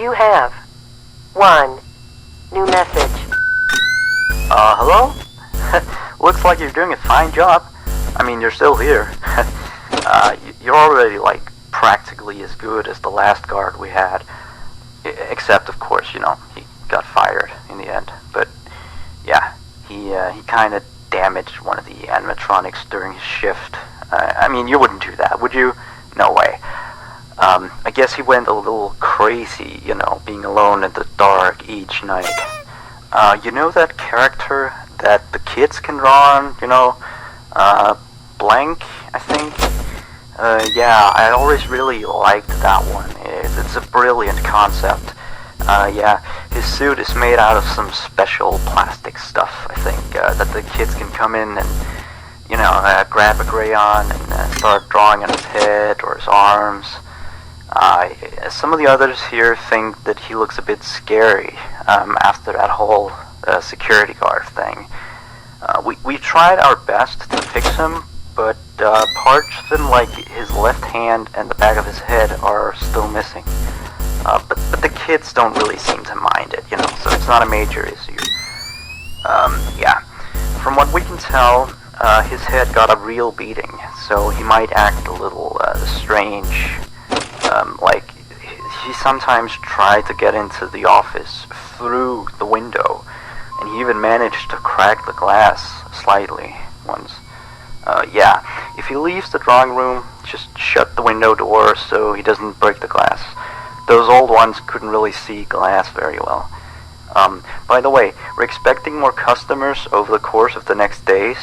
You have 1 new message. Hello? Looks like you're doing a fine job. I mean, you're still here. You're already, like, practically as good as the last guard we had. Except, of course, you know, he got fired in the end. But, yeah, he kind of damaged one of the animatronics during his shift. I mean, you wouldn't do that, would you? No way. I guess he went a little crazy, you know, being alone in the dark each night. You know that character that the kids can draw on, you know? Blank, I think? Yeah, I always really liked that one. It's a brilliant concept. Yeah, his suit is made out of some special plastic stuff, I think, that the kids can come in and, you know, grab a crayon and start drawing on his head or his arms. Some of the others here think that he looks a bit scary after that whole security guard thing. We tried our best to fix him, but parts of him, like his left hand and the back of his head, are still missing. But the kids don't really seem to mind it, you know, so it's not a major issue. Yeah, from what we can tell, his head got a real beating, so he might act a little strange. Like, he sometimes tried to get into the office through the window, and he even managed to crack the glass slightly once. Yeah, if he leaves the drawing room, just shut the window door so he doesn't break the glass. Those old ones couldn't really see glass very well. By the way, we're expecting more customers over the course of the next days,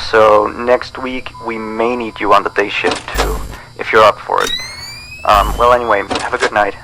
so next week we may need you on the day shift too, if you're up for it. Well anyway, have a good night.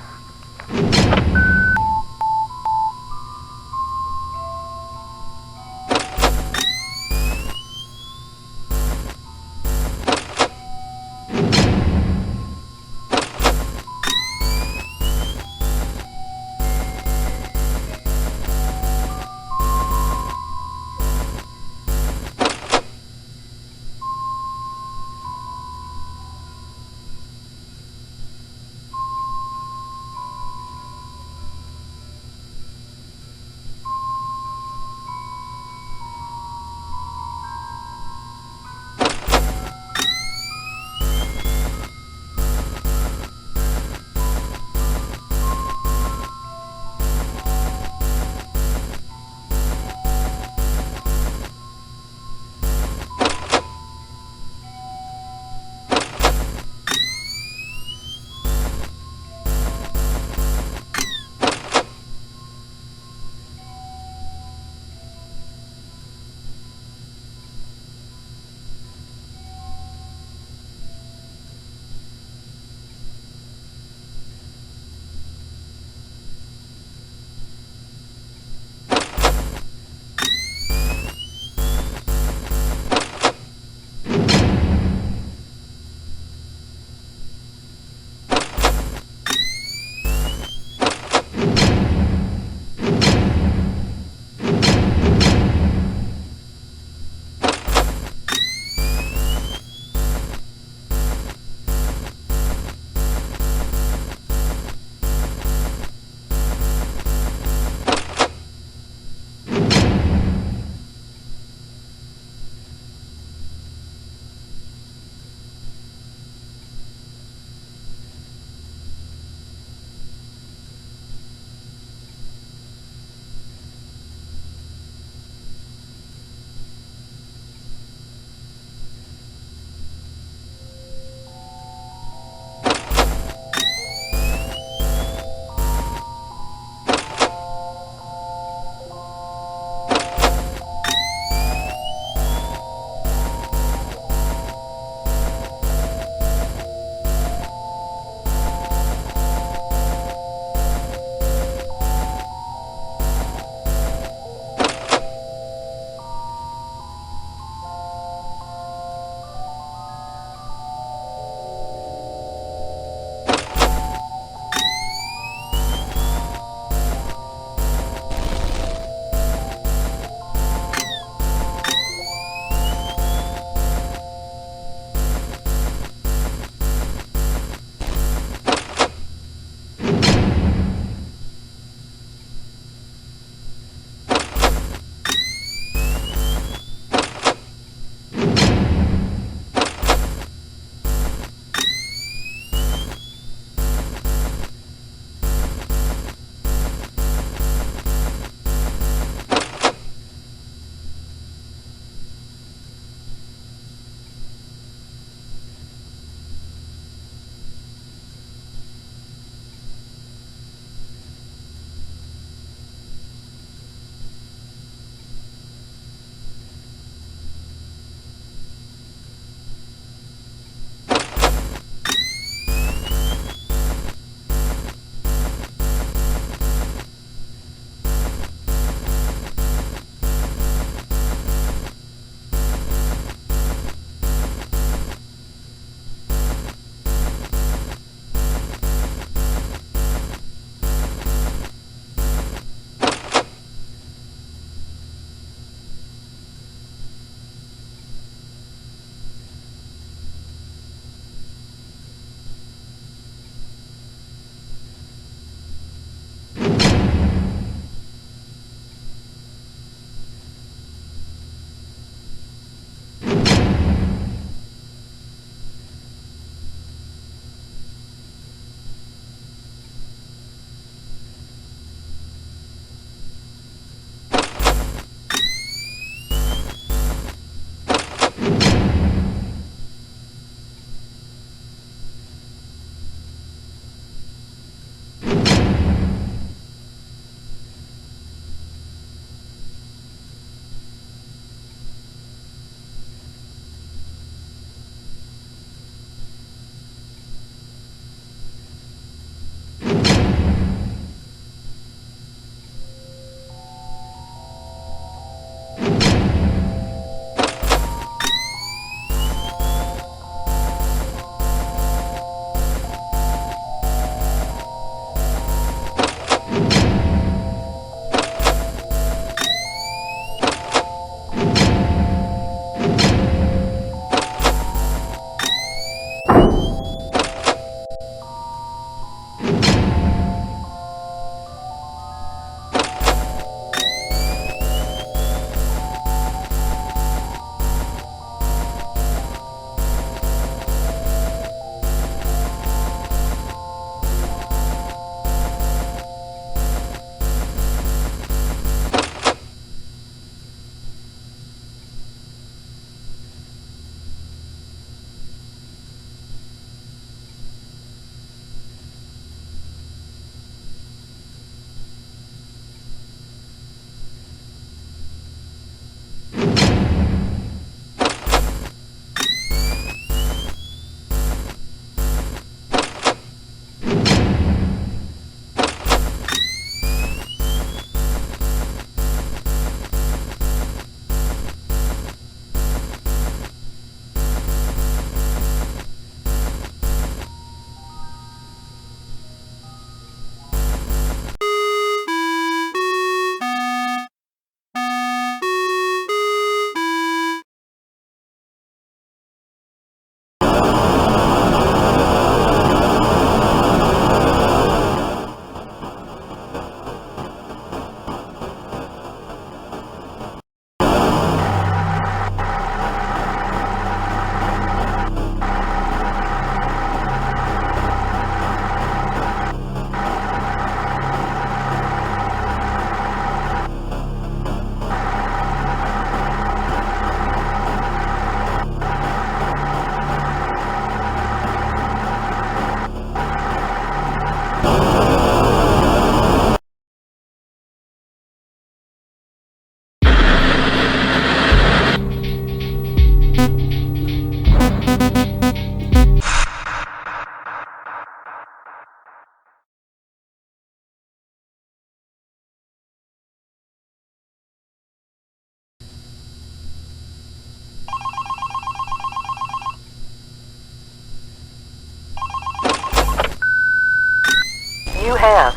You have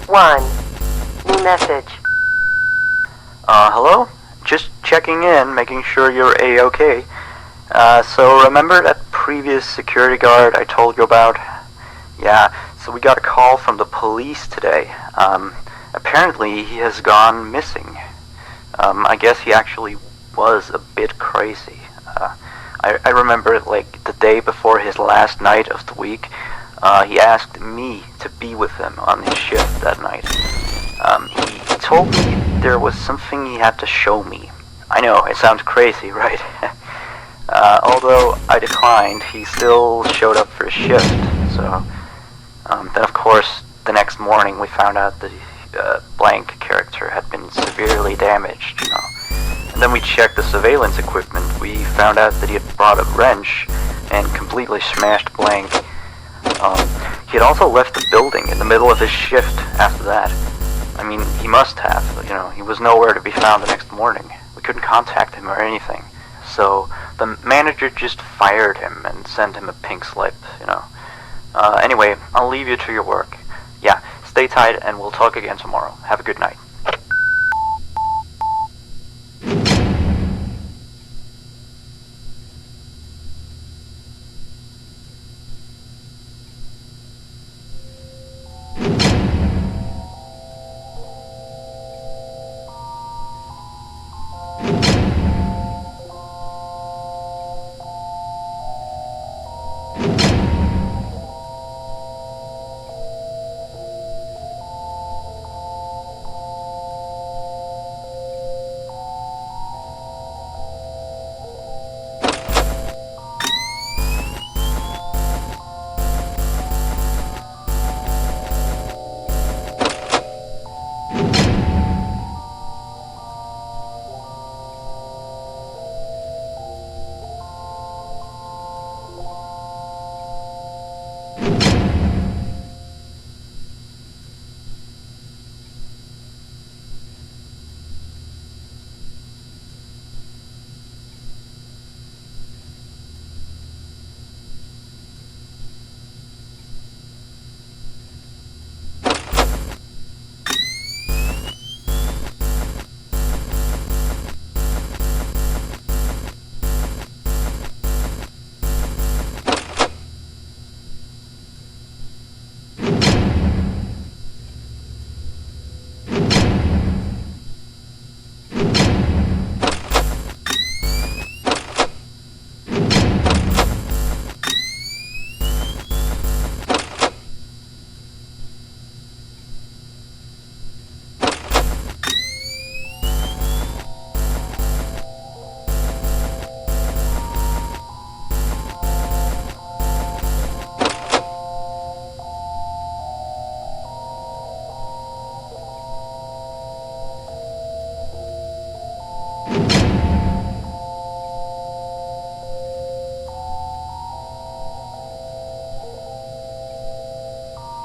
1 new message. Hello? Just checking in, making sure you're A-okay. So remember that previous security guard I told you about? Yeah, so we got a call from the police today. Apparently he has gone missing. I guess he actually was a bit crazy. I remember, like, the day before his last night of the week, he asked me to be with him on his shift that night. He told me there was something he had to show me. I know, it sounds crazy, right? Although I declined, he still showed up for his shift, so... then of course, the next morning we found out that blank character had been severely damaged, you know. And then we checked the surveillance equipment. We found out that he had brought a wrench and completely smashed blank. He had also left the building in the middle of his shift after that. I mean, he must have, you know, he was nowhere to be found the next morning. We couldn't contact him or anything. So the manager just fired him and sent him a pink slip, you know. Anyway, I'll leave you to your work. Yeah, stay tight and we'll talk again tomorrow. Have a good night.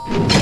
You